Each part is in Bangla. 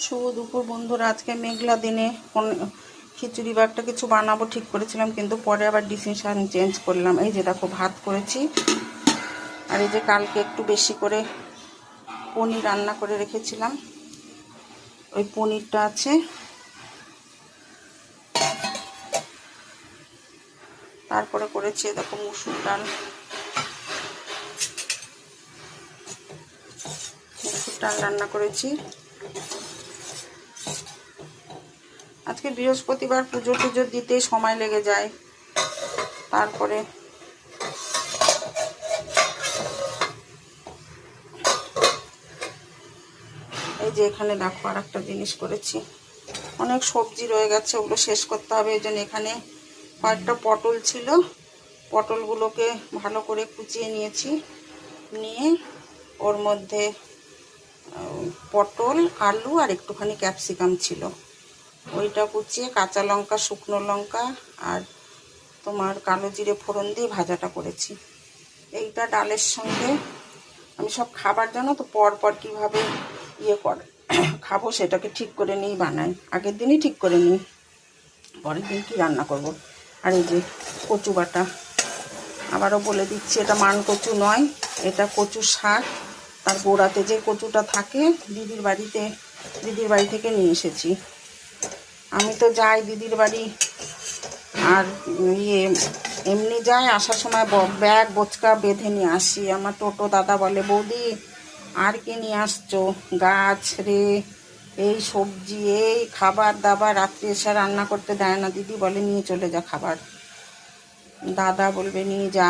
শুভ দুপুর বন্ধুরা। আজকে মেঘলা দিনে খিচুড়ি বা একটা কিছু বানাবো ঠিক করেছিলাম, কিন্তু পরে আবার ডিসিশন চেঞ্জ করলাম। এই যে দেখো ভাত করেছি, আর এই যে কালকে একটু বেশি করে পনির রান্না করে রেখেছিলাম, ওই পনিরটা আছে। তারপরে করেছি দেখো মুসুর ডাল রান্না করেছি। আজকে বৃহস্পতিবার, পুজো টুজো দিতে সময় লেগে যায়। তারপরে এই যে এখানে দেখো আর একটা জিনিস করেছি, অনেক সবজি রয়ে গেছে, ওগুলো শেষ করতে হবে। এই জন্য এখানে কয়েকটা পটল ছিল, পটলগুলোকে ভালো করে কুচিয়ে নিয়েছি। নিয়ে ওর মধ্যে পটল, আলু আর একটুখানি ক্যাপসিকাম ছিল, ওইটা কুচিয়ে কাঁচা লঙ্কা, শুকনো লঙ্কা আর তোমার কালো জিরে ফোড়ন দিয়ে ভাজাটা করেছি। এইটা ডালের সঙ্গে আমি সব খাবার জানো তো পরপর কীভাবে করে খাবো সেটাকে ঠিক করে নিই, বানাই আগের দিনই ঠিক করে নিই, পরের দিন কী রান্না করব। আর এই যে কচু বাটা, আবারও বলে দিচ্ছি, এটা মান কচু নয়, এটা কচু শাক। তার গোড়াতে যে কচুটা থাকে দিদির বাড়ি থেকে নিয়ে এসেছি। আমি তো যাই দিদির বাড়ি, আর এমনি যাই, আসার সময় ব্যাগ বোচকা বেঁধে নিয়ে আসি। আমার টোটো দাদা বলে, বৌদি আর কি নিয়ে আসছো, গাছ রে এই সবজি, এই খাবার দাবার, রাত্রে এসে রান্না করতে দেয় না দিদি, বলে নিয়ে চলে যা খাবার, দাদা বলবে নিয়ে যা।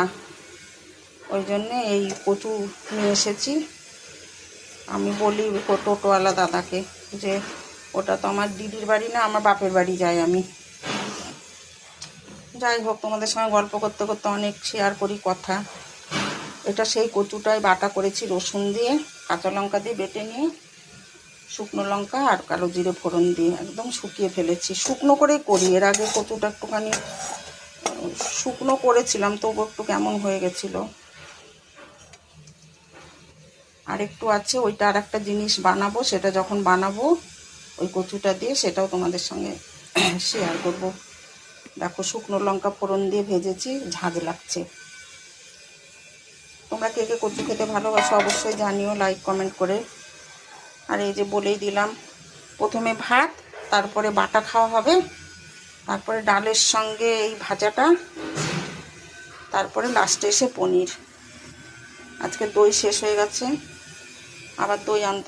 ওই জন্যে এই কচু নিয়ে এসেছি। আমি বলি টোটোওয়ালা দাদাকে যে ওটা তো আমার দিদির বাড়ি না, আমার বাপের বাড়ি যাই আমি। যাই হোক, তোমাদের সঙ্গে গল্প করতে করতে অনেক শেয়ার করি কথা। এটা সেই কচুটাই বাটা করেছি রসুন দিয়ে, কাঁচা লঙ্কা দিয়ে বেটে নিয়ে, শুকনো লঙ্কা আর কালো জিরে ফোড়ন দিয়ে একদম শুকিয়ে ফেলেছি। শুকনো করেই করি, এর আগে কচুটা একটুখানি শুকনো করেছিলাম, তবু একটু কেমন হয়ে গেছিলো। আর একটু আছে, ওইটা আর একটা জিনিস বানাবো, সেটা যখন বানাবো ওই কচুটা দিয়ে সেটাও তোমাদের সঙ্গে শেয়ার করব। দেখো শুকনো লঙ্কা ফোড়ন দিয়ে ভেজেছি, ঝাঁঝ লাগছে। তোমরা কে কে কচু খেতে ভালোবাসো অবশ্যই জানিও লাইক কমেন্ট করে। আর এই যে বলেই দিলাম, প্রথমে ভাত, তারপরে বাটা খাওয়া হবে, তারপরে ডালের সঙ্গে এই ভাজাটা, তারপরে লাস্টে এসে পনির। আজকে দই শেষ হয়ে গেছে, আবার দই আনতে